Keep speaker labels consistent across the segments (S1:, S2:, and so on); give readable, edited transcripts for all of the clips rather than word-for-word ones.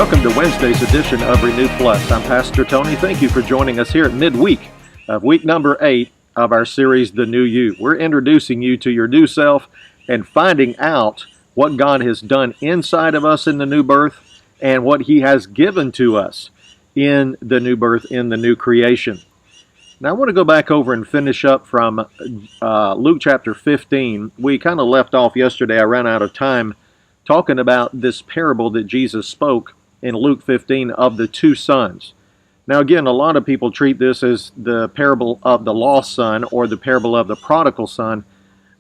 S1: Welcome to Wednesday's edition of Renew Plus. I'm Pastor Tony. Thank you for joining us here at midweek of week number 8 of our series, The New You. We're introducing you to your new self and finding out what God has done inside of us in the new birth and what He has given to us in the new birth, in the new creation. Now I want to go back over and finish up from Luke chapter 15. We kind of left off yesterday. I ran out of time talking about this parable that Jesus spoke in Luke 15 of the two sons. Now again, a lot of people treat this as the parable of the lost son or the parable of the prodigal son,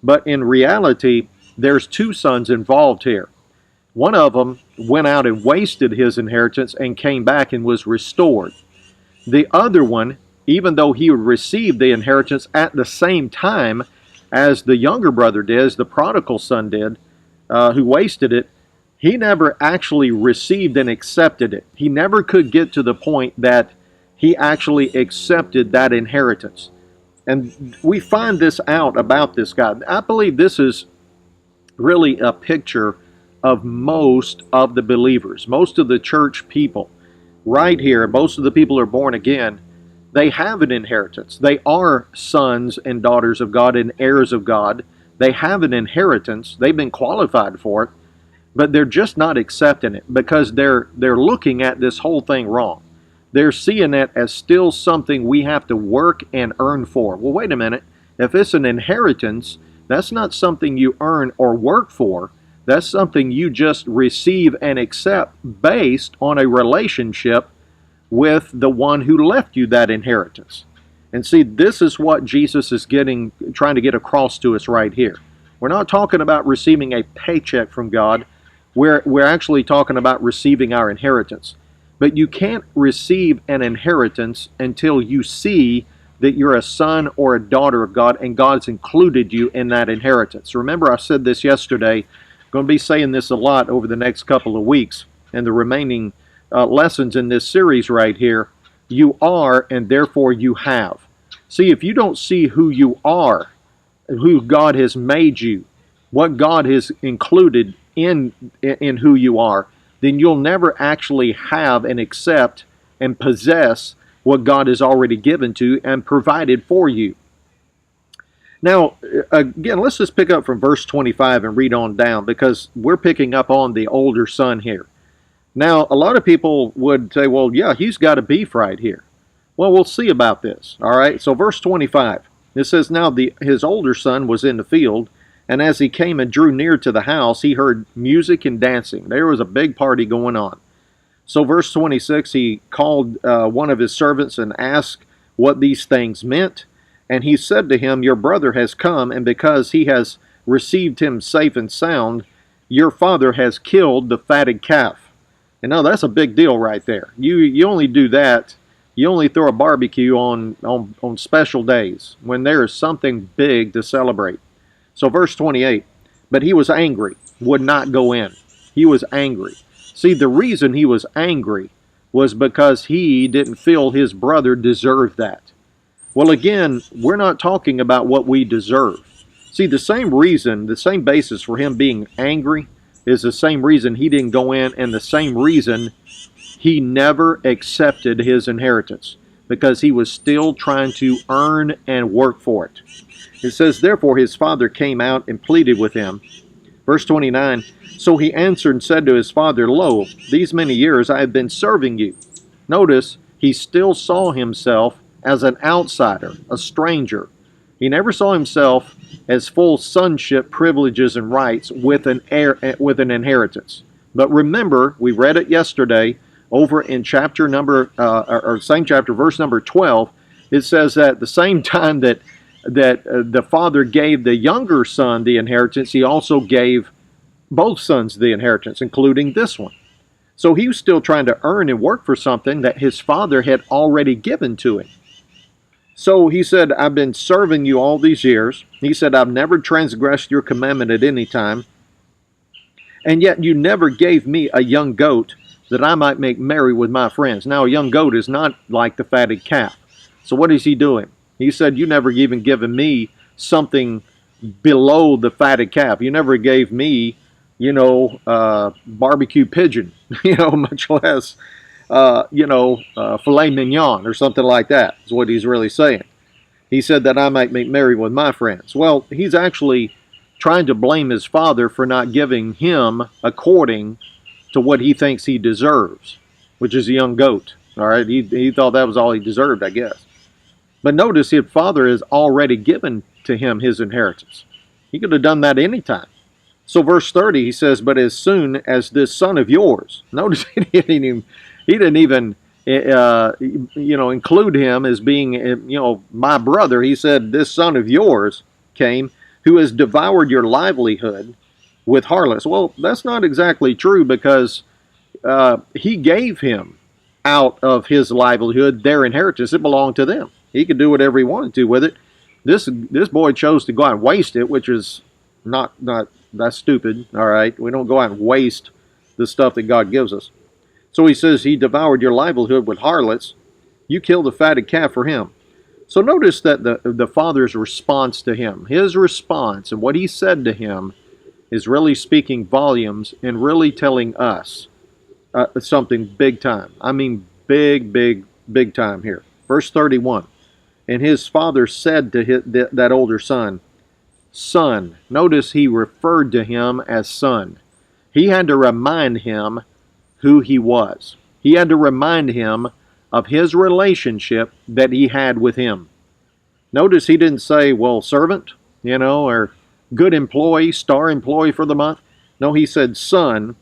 S1: but in reality, there's two sons involved here. One of them went out and wasted his inheritance and came back and was restored. The other one, even though he received the inheritance at the same time as the younger brother did, as the prodigal son did, who wasted it, he never actually received and accepted it. He never could get to the point that he actually accepted that inheritance. And we find this out about this guy. I believe this is really a picture of most of the believers, most of the church people. Right here, most of the people who are born again, they have an inheritance. They are sons and daughters of God and heirs of God. They have an inheritance. They've been qualified for it. But they're just not accepting it because they're looking at this whole thing wrong. They're seeing it as still something we have to work and earn for. Well, wait a minute. If it's an inheritance, that's not something you earn or work for. That's something you just receive and accept based on a relationship with the one who left you that inheritance. And see, this is what Jesus is trying to get across to us right here. We're not talking about receiving a paycheck from God. We're actually talking about receiving our inheritance. But you can't receive an inheritance until you see that you're a son or a daughter of God and God's included you in that inheritance. Remember, I said this yesterday. I'm going to be saying this a lot over the next couple of weeks and the remaining lessons in this series right here. You are, and therefore you have. See, if you don't see who you are, who God has made you, what God has included in who you are, then you'll never actually have and accept and possess what God has already given to and provided for you. Now, again, let's just pick up from verse 25 and read on down because we're picking up on the older son here. Now, a lot of people would say, well, yeah, he's got a beef right here. Well, we'll see about this. All right, so verse 25, it says, Now his older son was in the field, and as he came and drew near to the house, he heard music and dancing. There was a big party going on. So verse 26, he called one of his servants and asked what these things meant. And he said to him, Your brother has come, and because he has received him safe and sound, your father has killed the fatted calf. And now that's a big deal right there. You only do that. You only throw a barbecue on special days when there is something big to celebrate. So verse 28, but he was angry, would not go in. He was angry. See, the reason he was angry was because he didn't feel his brother deserved that. Well, again, we're not talking about what we deserve. See, the same reason, the same basis for him being angry is the same reason he didn't go in, and the same reason he never accepted his inheritance, because he was still trying to earn and work for it. It says, Therefore his father came out and pleaded with him. Verse 29, So he answered and said to his father, Lo, these many years I have been serving you. Notice, he still saw himself as an outsider, a stranger. He never saw himself as full sonship privileges and rights with an inheritance. But remember, we read it yesterday over in chapter number, same chapter, verse number 12. It says that at the same time that the father gave the younger son the inheritance, he also gave both sons the inheritance, including this one. So he was still trying to earn and work for something that his father had already given to him. So he said, I've been serving you all these years. He said, I've never transgressed your commandment at any time. And yet you never gave me a young goat that I might make merry with my friends. Now, a young goat is not like the fatted calf. So what is he doing? He said, you never even given me something below the fatted calf. You never gave me, barbecue pigeon, much less, filet mignon or something like that, is what he's really saying. He said that I might make merry with my friends. Well, he's actually trying to blame his father for not giving him according to what he thinks he deserves, which is a young goat. All right, he thought that was all he deserved, I guess. But notice his father has already given to him his inheritance. He could have done that any time. So verse 30, he says, but as soon as this son of yours, notice he didn't even include him as being, my brother. He said, this son of yours came, who has devoured your livelihood with harlots. Well, that's not exactly true, because he gave him out of his livelihood their inheritance. It belonged to them. He could do whatever he wanted to with it. This boy chose to go out and waste it, which is not that's stupid. All right, we don't go out and waste the stuff that God gives us. So he says, he devoured your livelihood with harlots. You killed the fatted calf for him. So notice that the father's response to him, his response and what he said to him, is really speaking volumes and really telling us something big time. I mean, big time here. Verse 31. And his father said to that older son, son. Notice he referred to him as son. He had to remind him who he was. He had to remind him of his relationship that he had with him. Notice he didn't say, well, servant, or good employee, star employee for the month. No, he said, son,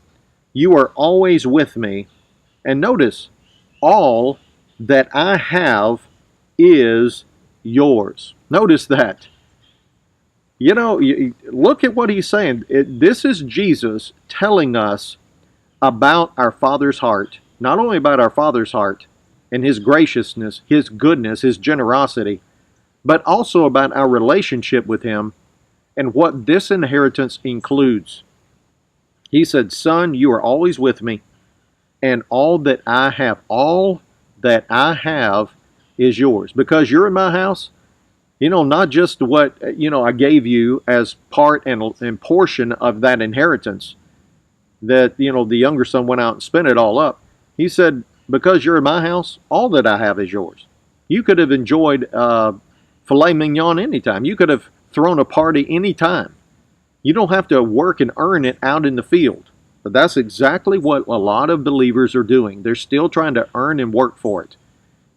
S1: you are always with me. And notice, all that I have is yours. Notice that. Look at what he's saying. This is Jesus telling us about our Father's heart. Not only about our Father's heart and his graciousness, his goodness, his generosity, but also about our relationship with him and what this inheritance includes. He said, son, you are always with me, and all that I have is yours. Because you're in my house, not just what, I gave you as part and portion of that inheritance that, the younger son went out and spent it all up. He said, because you're in my house, all that I have is yours. You could have enjoyed filet mignon anytime. You could have thrown a party anytime. You don't have to work and earn it out in the field. But that's exactly what a lot of believers are doing. They're still trying to earn and work for it,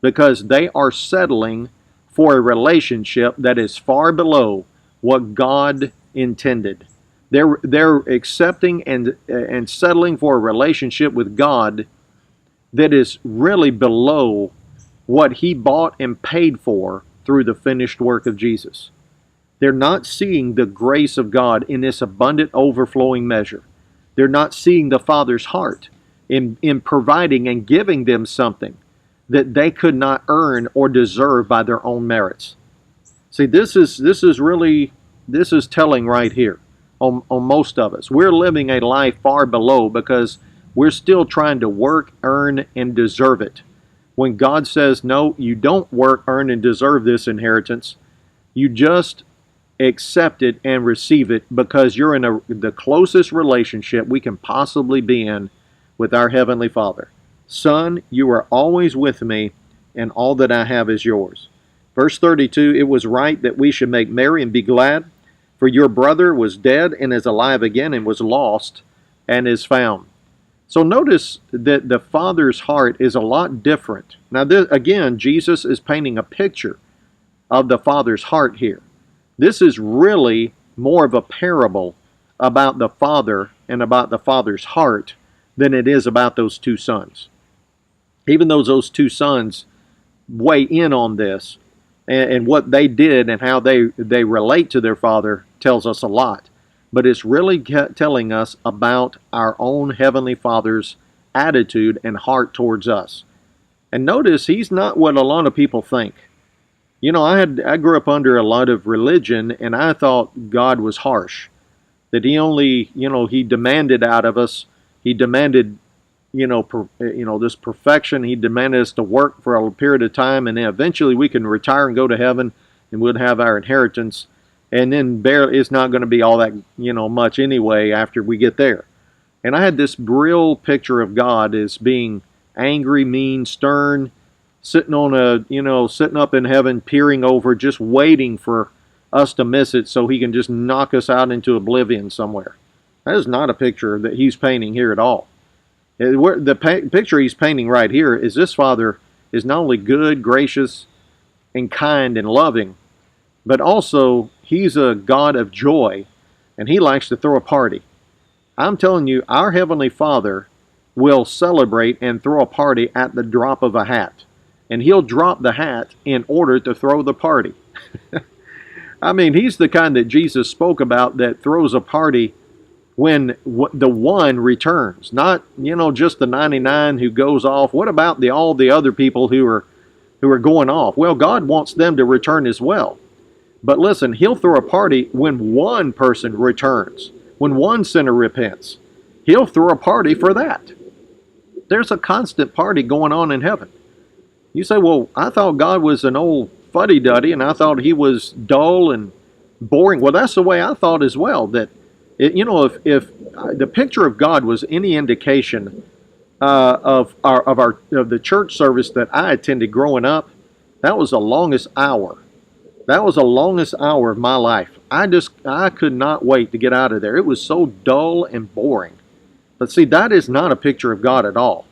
S1: because they are settling for a relationship that is far below what God intended. They're accepting and settling for a relationship with God that is really below what he bought and paid for through the finished work of Jesus. They're not seeing the grace of God in this abundant, overflowing measure. They're not seeing the Father's heart in providing and giving them something that they could not earn or deserve by their own merits. See, this is telling right here on most of us. We're living a life far below because we're still trying to work, earn, and deserve it. When God says, no, you don't work, earn, and deserve this inheritance. You just accept it and receive it because you're in the closest relationship we can possibly be in with our Heavenly Father. Son, you are always with me, and all that I have is yours. Verse 32, it was right that we should make merry and be glad, for your brother was dead and is alive again, and was lost and is found. So notice that the Father's heart is a lot different. Now, again, Jesus is painting a picture of the Father's heart here. This is really more of a parable about the Father and about the Father's heart than it is about those two sons. Even though those two sons weigh in on this, and what they did and how they relate to their father tells us a lot. But it's really telling us about our own Heavenly Father's attitude and heart towards us. And notice, he's not what a lot of people think. I grew up under a lot of religion, and I thought God was harsh. That he only, he demanded out of us. He demanded, this perfection. He demanded us to work for a period of time, and then eventually we can retire and go to heaven, and we'd have our inheritance. and then barely, it's not going to be all that, much anyway after we get there. And I had this real picture of God as being angry, mean, stern, sitting sitting up in heaven, peering over, just waiting for us to miss it so he can just knock us out into oblivion somewhere. That is not a picture that he's painting here at all. The picture he's painting right here is this Father is not only good, gracious, and kind and loving, but also he's a God of joy, and he likes to throw a party. I'm telling you, our Heavenly Father will celebrate and throw a party at the drop of a hat. And he'll drop the hat in order to throw the party. I mean, he's the kind that Jesus spoke about that throws a party when the one returns. Not, just the 99 who goes off. What about all the other people who are going off? Well, God wants them to return as well. But listen, he'll throw a party when one person returns. When one sinner repents. He'll throw a party for that. There's a constant party going on in heaven. You say, well, I thought God was an old fuddy-duddy, and I thought he was dull and boring. Well, that's the way I thought as well. That, if the picture of God was any indication of the church service that I attended growing up, that was the longest hour. That was the longest hour of my life. I could not wait to get out of there. It was so dull and boring. But see, that is not a picture of God at all.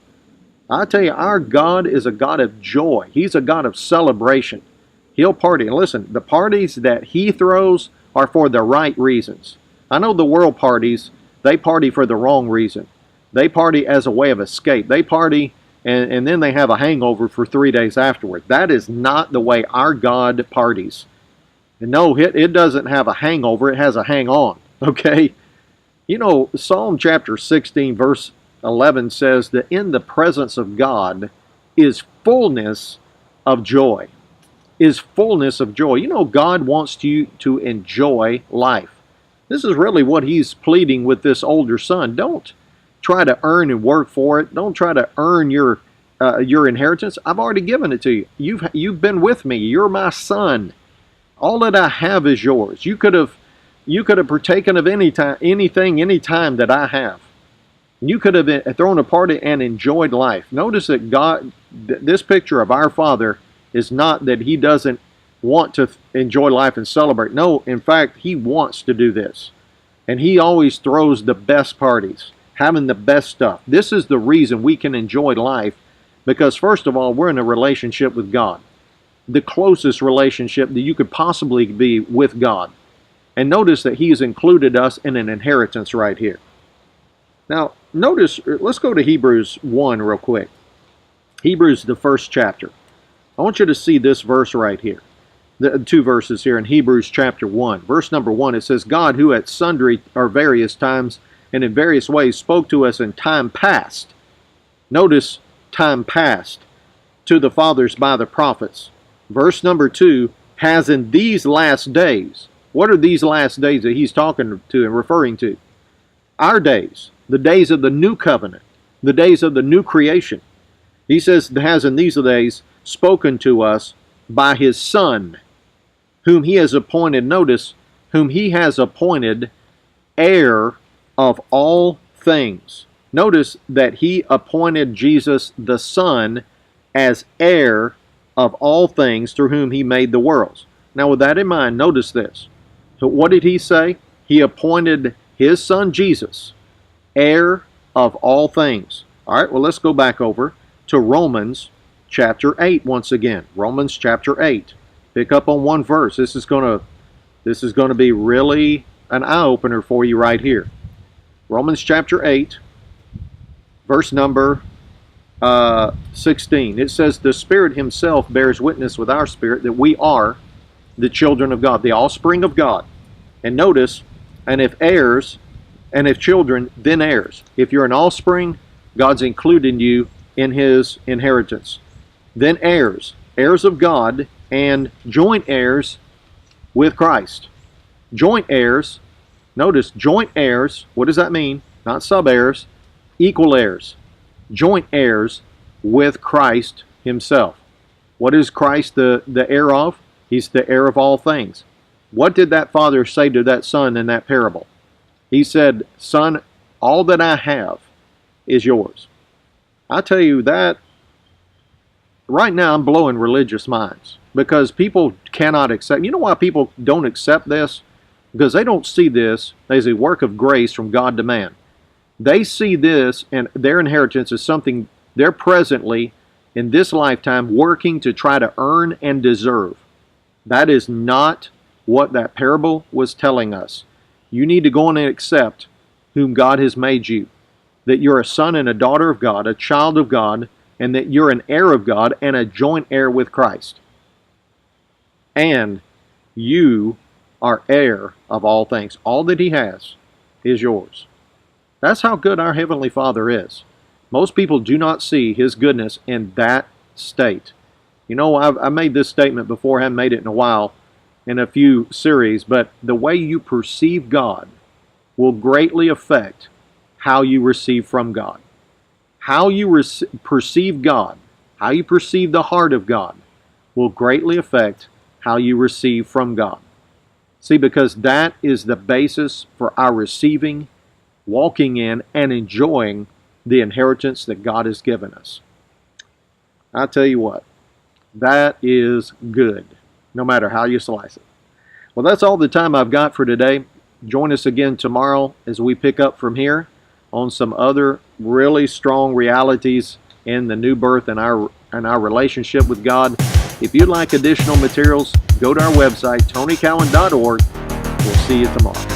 S1: I tell you, our God is a God of joy. He's a God of celebration. He'll party. And listen, the parties that he throws are for the right reasons. I know the world parties, they party for the wrong reason. They party as a way of escape. They party and then they have a hangover for 3 days afterward. That is not the way our God parties. And no, it doesn't have a hangover. It has a hang on. Okay? Psalm chapter 16, verse 11 says that in the presence of God is fullness of joy. Is fullness of joy. God wants you to enjoy life. This is really what he's pleading with this older son. Don't try to earn and work for it. Don't try to earn your inheritance. I've already given it to you. You've been with me. You're my son. All that I have is yours. You could have partaken of anything, anytime that I have. You could have thrown a party and enjoyed life. Notice that God, this picture of our Father is not that he doesn't want to enjoy life and celebrate. No, in fact, he wants to do this. And he always throws the best parties, having the best stuff. This is the reason we can enjoy life, because first of all, we're in a relationship with God. The closest relationship that you could possibly be with God. And notice that he has included us in an inheritance right here. Now, notice, let's go to Hebrews 1 real quick. Hebrews, the first chapter. I want you to see this verse right here. The two verses here in Hebrews chapter 1. Verse number 1, it says, God, who at sundry or various times and in various ways spoke to us in time past. Notice, time past, to the fathers by the prophets. Verse number 2, has in these last days. What are these last days that he's talking to and referring to? Our days, the days of the new covenant, the days of the new creation. He says, has in these days spoken to us by his Son, whom he has appointed, notice, whom he has appointed heir of all things. Notice that he appointed Jesus the Son as heir of all things, through whom he made the worlds. Now with that in mind, notice this. So what did he say? He appointed his Son Jesus heir of all things. All right, well, let's go back over to Romans chapter 8 once again. Romans chapter 8. Pick up on one verse. This is going to be really an eye-opener for you right here. Romans chapter 8, verse number 16. It says, the Spirit himself bears witness with our spirit that we are the children of God, the offspring of God. And notice, and if heirs, and if children, then heirs. If you're an offspring, God's including you in his inheritance. Then heirs, heirs of God, and joint heirs with Christ. Joint heirs, notice, joint heirs, what does that mean? Not sub-heirs, equal heirs. Joint heirs with Christ himself. What is Christ the heir of? He's the heir of all things. What did that father say to that son in that parable? He said, "Son, all that I have is yours." I tell you that right now I'm blowing religious minds because people cannot accept. You know why people don't accept this? Because they don't see this as a work of grace from God to man. They see this and their inheritance as something they're presently, in this lifetime, working to try to earn and deserve. That is not what that parable was telling us. You need to go on and accept whom God has made you. That you're a son and a daughter of God, a child of God, and that you're an heir of God and a joint heir with Christ. And you are heir of all things. All that He has is yours. That's how good our Heavenly Father is. Most people do not see His goodness in that state. You know, I made this statement before, I haven't made it in a while, in a few series, but the way you perceive God will greatly affect how you receive from God. How you perceive God, how you perceive the heart of God, will greatly affect how you receive from God. See, because that is the basis for our receiving, walking in, and enjoying the inheritance that God has given us. I tell you what, that is good, no matter how you slice it. Well, that's all the time I've got for today. Join us again tomorrow as we pick up from here on some other really strong realities in the new birth and our relationship with God. If you'd like additional materials, go to our website, tonycowan.org. We'll see you tomorrow.